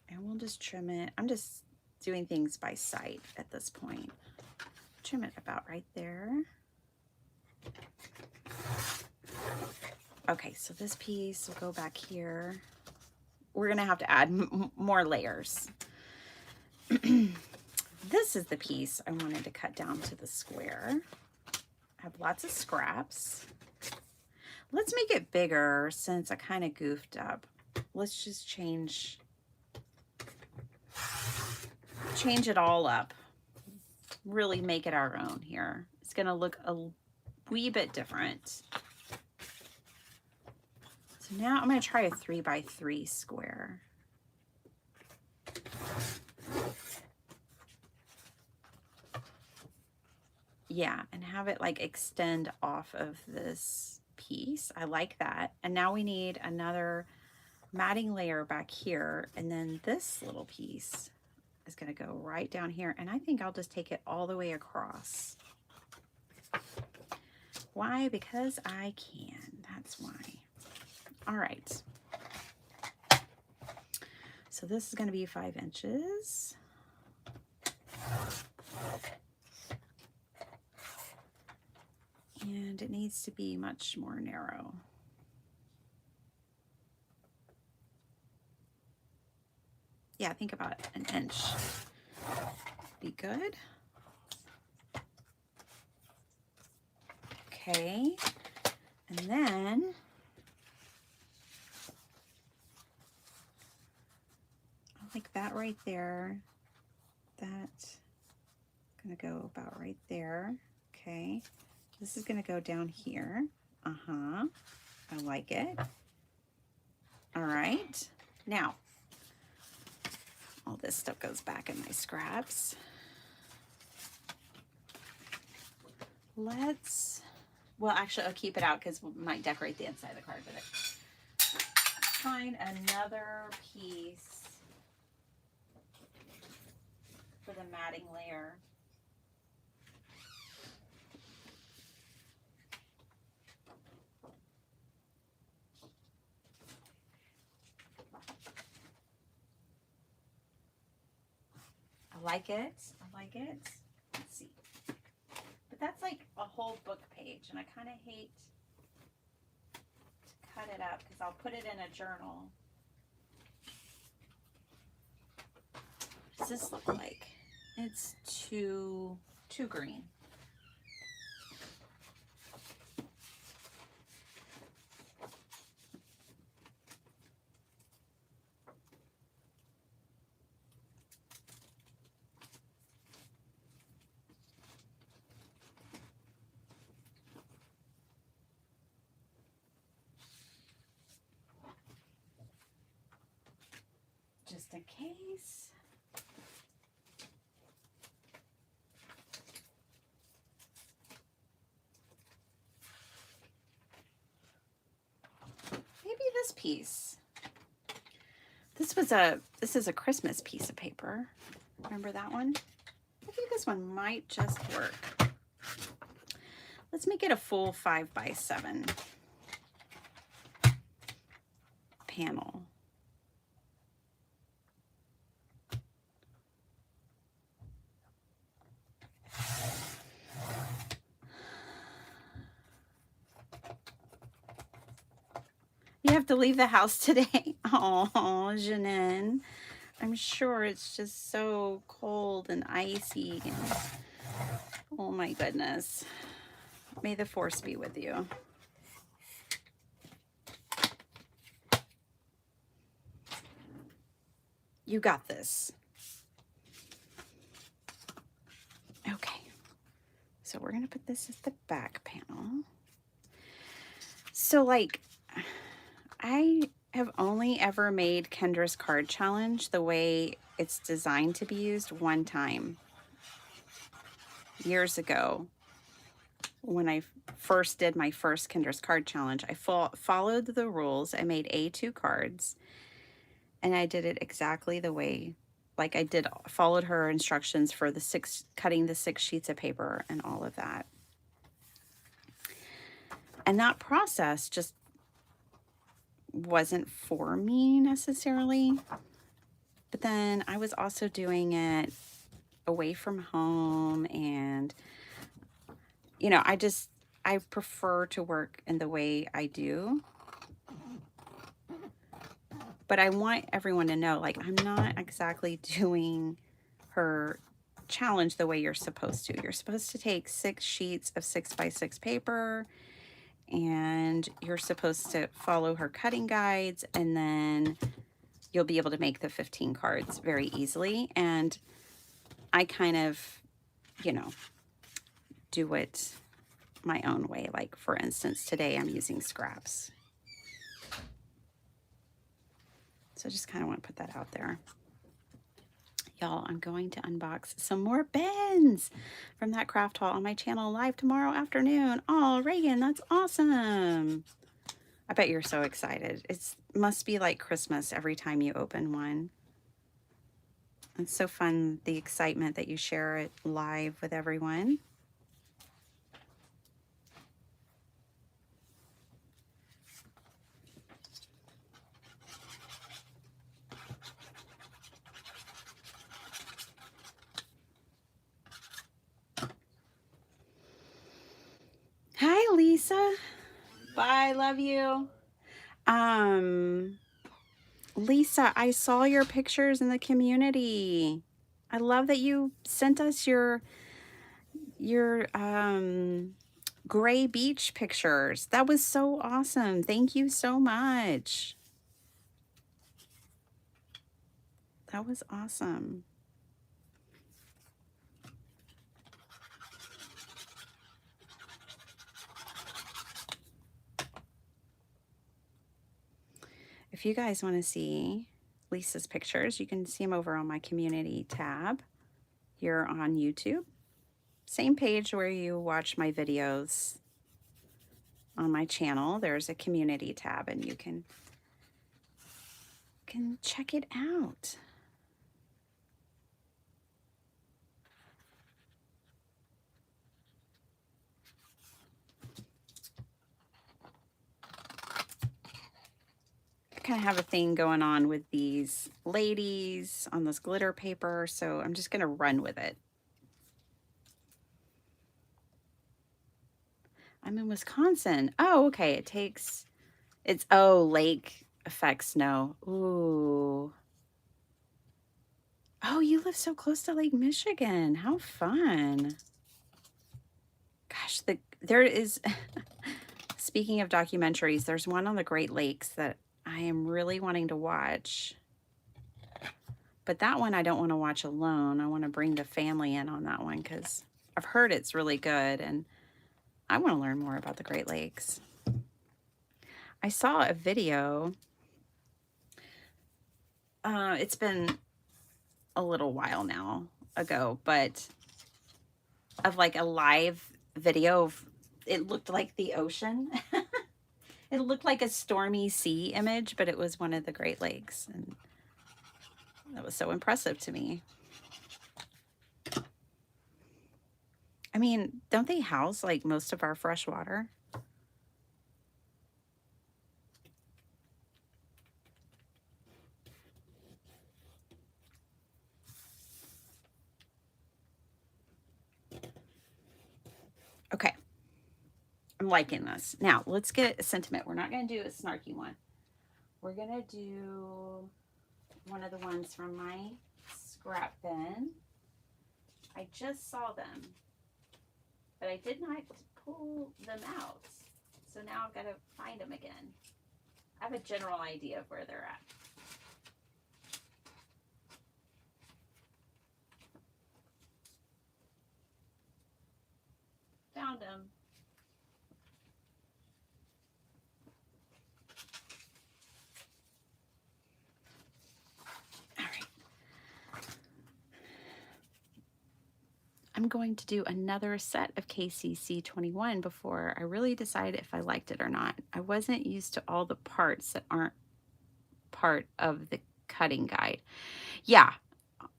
And we'll just trim it. I'm just doing things by sight at this point. Trim it about right there. Okay, so this piece will go back here. We're gonna have to add more layers. This is the piece I wanted to cut down to the square. I have lots of scraps. Let's make it bigger since I kind of goofed up. Let's just change it all up. Really make it our own here. It's gonna look a wee bit different. So now I'm gonna try a 3x3 square. Yeah, and have it like extend off of this piece. I like that. And now we need another matting layer back here, and then this little piece is going to go right down here, and I think I'll just take it all the way across. Why? Because I can. That's why. All right. So this is going to be 5 inches. And it needs to be much more narrow. Yeah, think about 1 inch. Be good. Okay. And then I like that right there. That's gonna go about right there. Okay. This is gonna go down here. I like it. All right. Now, all this stuff goes back in my scraps. Well, actually, I'll keep it out because we might decorate the inside of the card with it. Find another piece for the matting layer. I like it. I like it. Let's see. But that's like a whole book page, and I kind of hate to cut it up because I'll put it in a journal. What does this look like? It's too green. Just in case. this piece? This is a Christmas piece of paper. Remember that one? I think this one might just work. Let's make it a full 5x7 panel. You have to leave the house today. Oh, Janine. I'm sure it's just so cold and icy. Oh my goodness. May the force be with you. You got this. Okay. So we're going to put this as the back panel. So like, I have only ever made Kendra's card challenge the way it's designed to be used one time. Years ago, when I first did my first Kendra's card challenge, I followed the rules. I made A2 cards, and I did it exactly the way, like I did, followed her instructions for cutting the 6 sheets of paper and all of that. And that process just wasn't for me necessarily. But then I was also doing it away from home, and you know, I prefer to work in the way I do. But I want everyone to know, like, I'm not exactly doing her challenge the way you're supposed to. You're supposed to take 6 sheets of 6x6 paper, and you're supposed to follow her cutting guides, and then you'll be able to make the 15 cards very easily. And I kind of, you know, do it my own way. Like, for instance, today I'm using scraps. So I just kind of want to put that out there. Y'all, I'm going to unbox some more bins from that craft haul on my channel live tomorrow afternoon. Oh, Reagan, that's awesome. I bet you're so excited. It must be like Christmas every time you open one. It's so fun, the excitement that you share it live with everyone. Hi, Lisa. Bye, love you. Lisa, I saw your pictures in the community. I love that you sent us your gray beach pictures. That was so awesome. Thank you so much. That was awesome. If you guys want to see Lisa's pictures, you can see them over on my community tab here on YouTube. Same page where you watch my videos on my channel. There's a community tab, and you can check it out. Kind of have a thing going on with these ladies on this glitter paper, so I'm just going to run with it. I'm in Wisconsin. Oh, okay. Oh, lake effect snow. Ooh. Oh, you live so close to Lake Michigan. How fun. Gosh, there is, speaking of documentaries, there's one on the Great Lakes that I am really wanting to watch. But that one I don't want to watch alone. I want to bring the family in on that one because I've heard it's really good, and I want to learn more about the Great Lakes. I saw a video. It's been a little while now ago, but of like a live video of, it looked like the ocean. It looked like a stormy sea image, but it was one of the Great Lakes. And that was so impressive to me. I mean, don't they house like most of our fresh water? Okay. I'm liking this. Now, let's get a sentiment. We're not going to do a snarky one. We're going to do one of the ones from my scrap bin. I just saw them, but I did not pull them out. So now I've got to find them again. I have a general idea of where they're at. Found them. All right. I'm going to do another set of KCC 21 before I really decide if I liked it or not. I wasn't used to all the parts that aren't part of the cutting guide. Yeah,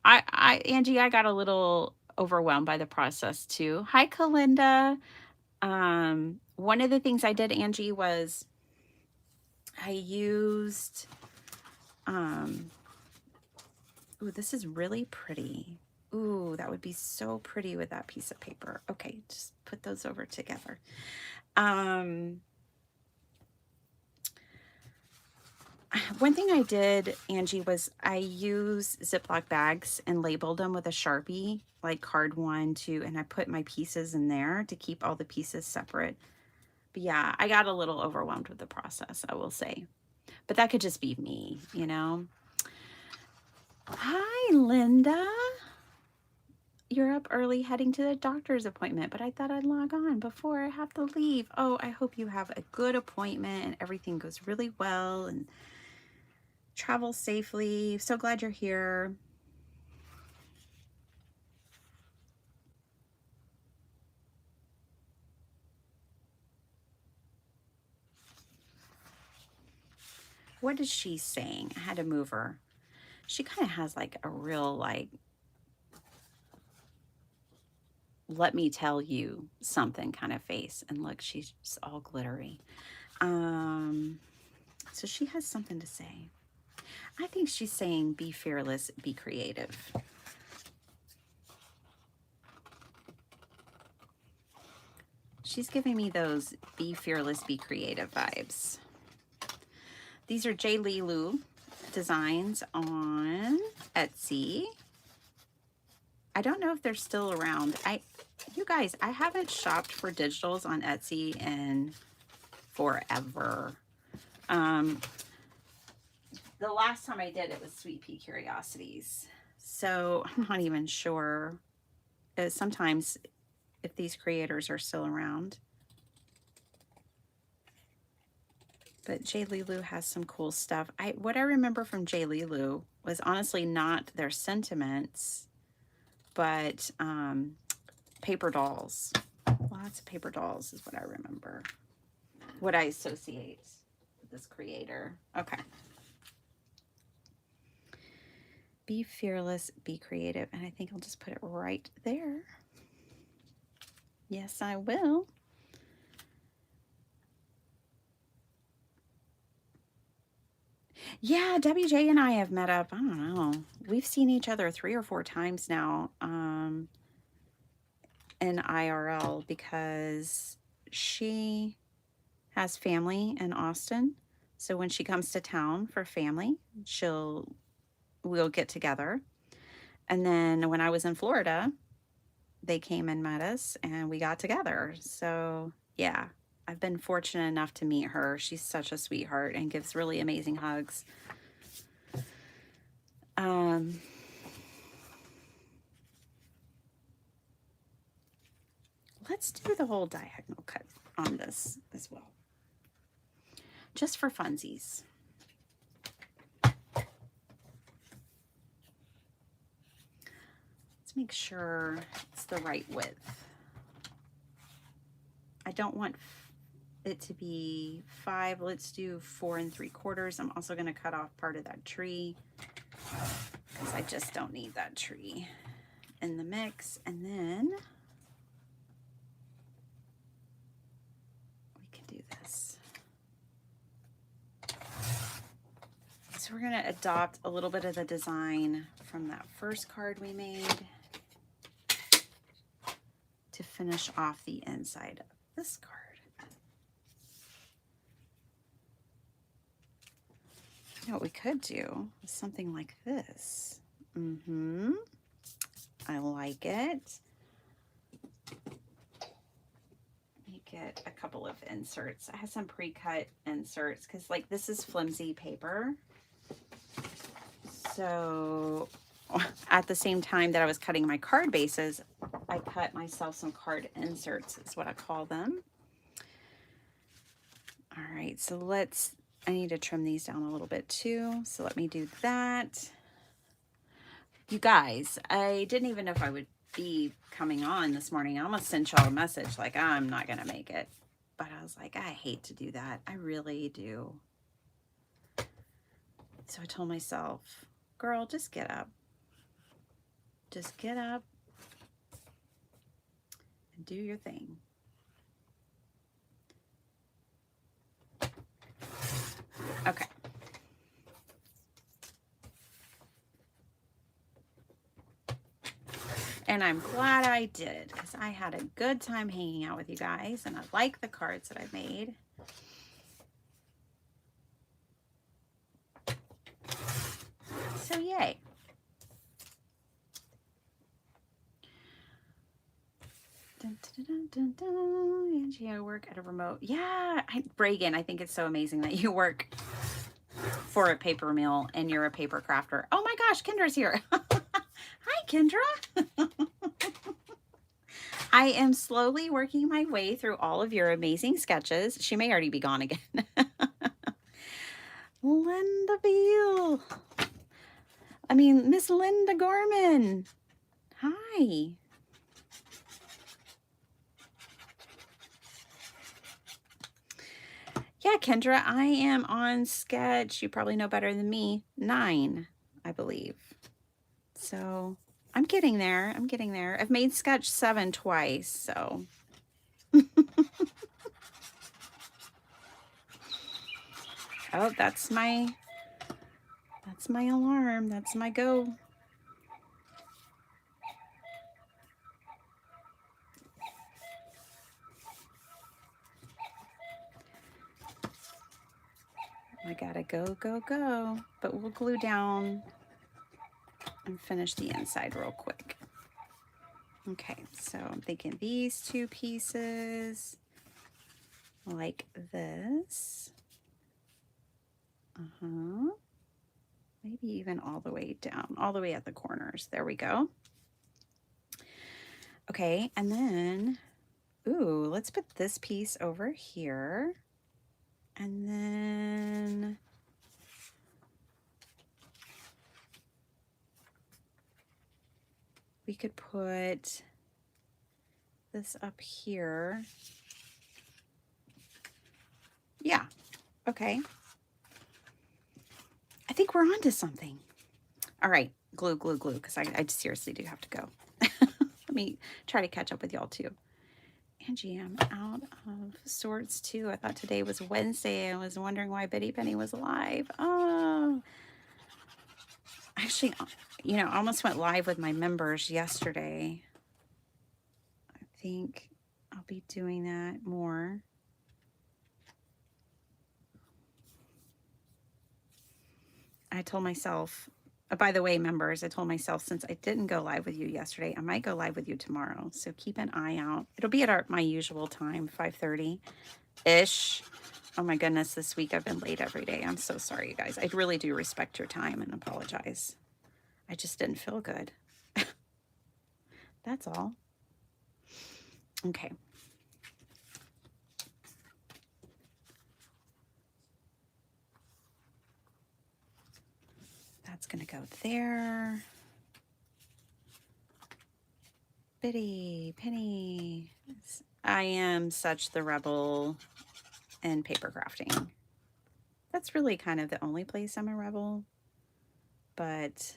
Angie, I got a little overwhelmed by the process too. Hi, Kalinda. One of the things I did, Angie, was I used, ooh, this is really pretty. Ooh, that would be so pretty with that piece of paper. Okay, just put those over together. One thing I did, Angie, was I use Ziploc bags and labeled them with a Sharpie, like card 1, 2, and I put my pieces in there to keep all the pieces separate. But yeah, I got a little overwhelmed with the process, I will say. But that could just be me, you know? Hi, Linda. You're up early heading to the doctor's appointment, but I thought I'd log on before I have to leave. Oh, I hope you have a good appointment and everything goes really well and travel safely. So glad you're here. What is she saying? I had to move her. She kind of has like a real, like, let me tell you something kind of face. And look, she's just all glittery. So she has something to say. I think she's saying be fearless, be creative. She's giving me those be fearless, be creative vibes. These are J. Lilu designs on Etsy. I don't know if they're still around. You guys, I haven't shopped for digitals on Etsy in forever. The last time I did it was Sweet Pea Curiosities. So I'm not even sure. Sometimes if these creators are still around. But J. Lilu has some cool stuff. What I remember from J. Lilu was honestly not their sentiments, but paper dolls. Lots of paper dolls is what I remember. What I associate with this creator. Okay. Be fearless, be creative. And I think I'll just put it right there. Yes, I will. Yeah, WJ and I have met up. I don't know. We've seen each other 3 or 4 times now in IRL because she has family in Austin. So when she comes to town for family, we'll get together. And then when I was in Florida, they came and met us and we got together. So yeah, I've been fortunate enough to meet her. She's such a sweetheart and gives really amazing hugs. Let's do the whole diagonal cut on this as well, just for funsies. Let's make sure it's the right width. I don't want it to be 5. Let's do 4 3/4. I'm also going to cut off part of that tree because I just don't need that tree in the mix. And then we can do this. So we're going to adopt a little bit of the design from that first card we made to finish off the inside of this card. You know what we could do is something like this. I like it. Let me get a couple of inserts. I have some pre-cut inserts because like this is flimsy paper. So at the same time that I was cutting my card bases, I cut myself some card inserts is what I call them. All right, so I need to trim these down a little bit too. So let me do that. You guys, I didn't even know if I would be coming on this morning. I almost sent y'all a message like I'm not going to make it. But I was like, I hate to do that. I really do. So I told myself, girl, just get up. Just get up and do your thing. Okay. And I'm glad I did because I had a good time hanging out with you guys and I like the cards that I made. So yay. Dun, dun, dun, dun, dun. Angie, I work at a remote. Yeah, Reagan, I think it's so amazing that you work for a paper mill and you're a paper crafter. Oh my gosh, Kendra's here. Hi, Kendra. I am slowly working my way through all of your amazing sketches. She may already be gone again. Linda Beal. Miss Linda Gorman. Hi. Yeah, Kendra, I am on sketch. You probably know better than me. 9, I believe. So I'm getting there. I'm getting there. I've made sketch 7 twice, so. Oh, that's my alarm. That's my go. I gotta go, go, go. But we'll glue down and finish the inside real quick. Okay, so I'm thinking these 2 pieces like this. Maybe even all the way down, all the way at the corners. There we go. Okay, and then, ooh, let's put this piece over here. And then we could put this up here. Yeah, okay. I think we're on to something. All right, glue, glue, glue, because I seriously do have to go. Let me try to catch up with y'all too. Angie, I'm out of sorts too. I thought today was Wednesday. I was wondering why Bitty Penny was live. Oh, actually, I almost went live with my members yesterday. I think I'll be doing that more. I told myself, by the way, members, I told myself since I didn't go live with you yesterday, I might go live with you tomorrow. So keep an eye out. It'll be at my usual time, 5:30-ish. Oh my goodness, this week I've been late every day. I'm so sorry, you guys. I really do respect your time and apologize. I just didn't feel good. That's all. Okay. That's going to go there. Bitty, Penny. I am such the rebel. in paper crafting. That's really kind of the only place I'm a rebel, but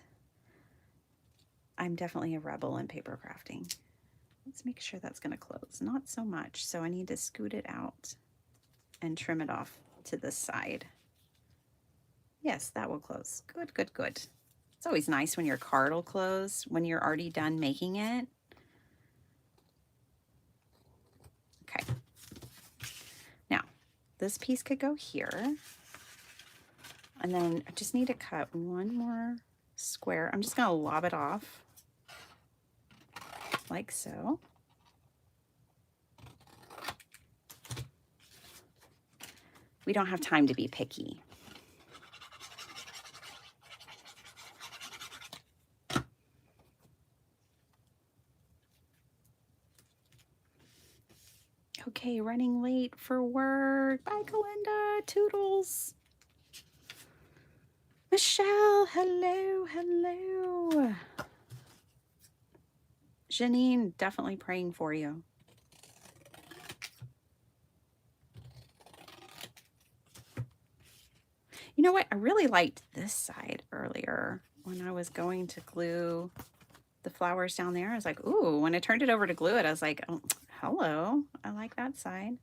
I'm definitely a rebel in paper crafting. Let's make sure that's going to close. Not so much, so I need to scoot it out and trim it off to this side. Yes, that will close. Good, good, good. It's always nice when your card will close when you're already done making it. Okay. Now, this piece could go here. And then I just need to cut one more square. I'm just going to lob it off like so. We don't have time to be picky. Okay, running late for work. Bye, Kalinda. Toodles. Michelle, hello, hello. Janine, definitely praying for you. You know what? I really liked this side earlier when I was going to glue the flowers down there. I was like, ooh, when I turned it over to glue it, I was like, oh, hello. I like that side.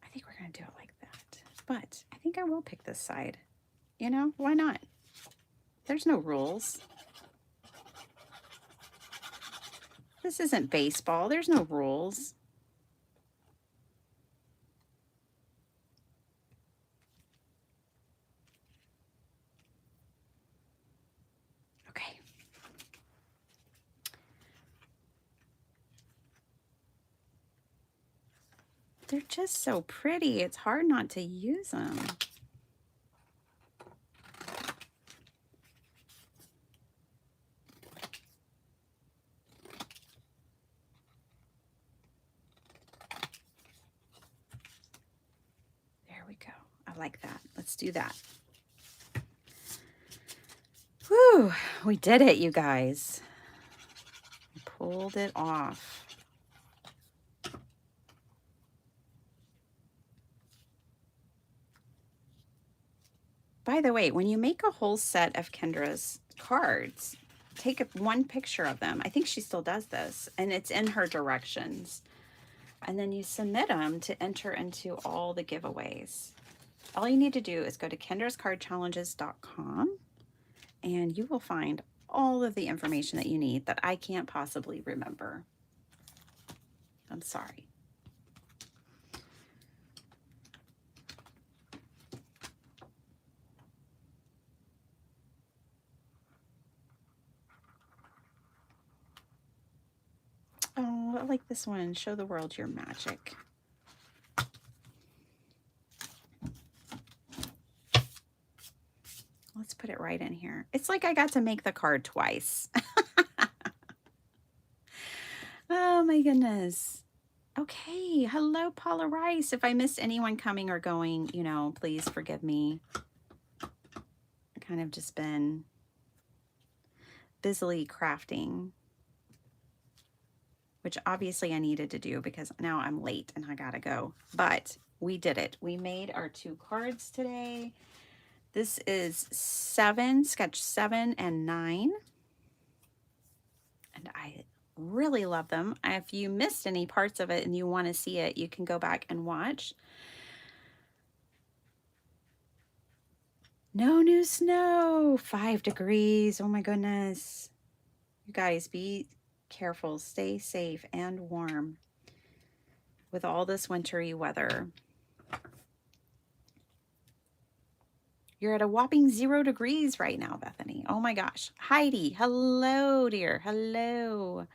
I think we're going to do it like that. But I think I will pick this side. You know, why not? There's no rules. This isn't baseball. There's no rules. Okay. They're just so pretty. It's hard not to use them. There we go. I like that. Let's do that. Whew, we did it, you guys. We pulled it off. By the way, when you make a whole set of Kendra's cards, take one picture of them. I think she still does this, and it's in her directions. And then you submit them to enter into all the giveaways. All you need to do is go to kendrascardchallenges.com and you will find all of the information that you need that I can't possibly remember. I'm sorry. Oh, I like this one. Show the world your magic. Let's put it right in here. It's like I got to make the card twice. Oh my goodness. Okay. Hello, Paula Rice. If I missed anyone coming or going, you know, please forgive me. I've kind of just been busily crafting, which obviously I needed to do because now I'm late and I gotta go. But we did it. We made our 2 cards today. This is 7, sketch 7 and 9. And I really love them. If you missed any parts of it and you want to see it, you can go back and watch. No new snow, 5 degrees. Oh my goodness. You guys be careful, stay safe and warm with all this wintry weather. You're at a whopping 0 degrees right now, Bethany. Oh my gosh. Heidi, hello, dear. Hello.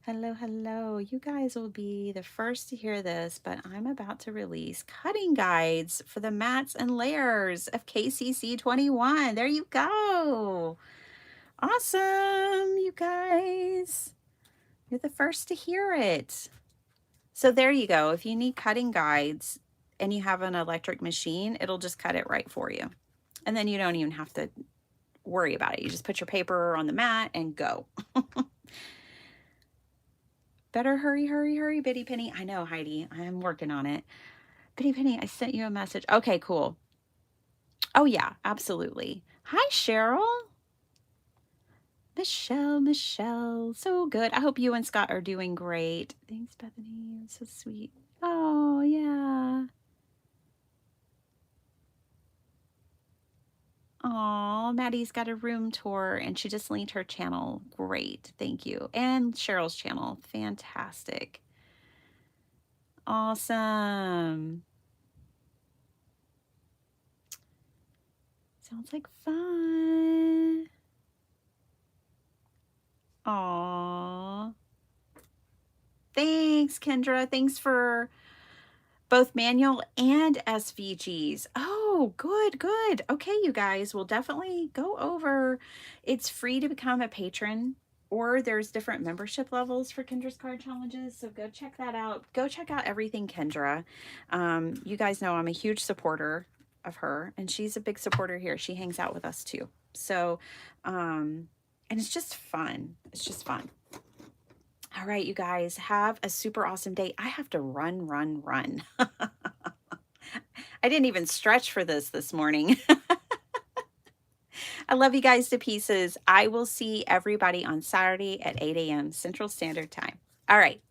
Hello, hello. You guys will be the first to hear this, but I'm about to release cutting guides for the mats and layers of KCC 21. There you go. Awesome, you guys. You're the first to hear it. So there you go. If you need cutting guides and you have an electric machine, it'll just cut it right for you. And then you don't even have to worry about it. You just put your paper on the mat and go. Better hurry, hurry, hurry, Bitty Penny. I know, Heidi. I am working on it. Bitty Penny, I sent you a message. Okay, cool. Oh, yeah, absolutely. Hi, Cheryl. Michelle. So good. I hope you and Scott are doing great. Thanks, Bethany. So sweet. Oh, yeah. Oh, Maddie's got a room tour and she just linked her channel. Great. Thank you. And Cheryl's channel. Fantastic. Awesome. Sounds like fun. Aw. Thanks, Kendra. Thanks for both manual and SVGs. Oh, good, good. Okay, you guys, we'll definitely go over. It's free to become a patron, or there's different membership levels for Kendra's card challenges. So go check that out. Go check out everything Kendra. You guys know I'm a huge supporter of her, and she's a big supporter here. She hangs out with us too. So, and it's just fun. It's just fun. All right, you guys, have a super awesome day. I have to run. I didn't even stretch for this morning. I love you guys to pieces. I will see everybody on Saturday at 8 a.m. Central Standard Time. All right.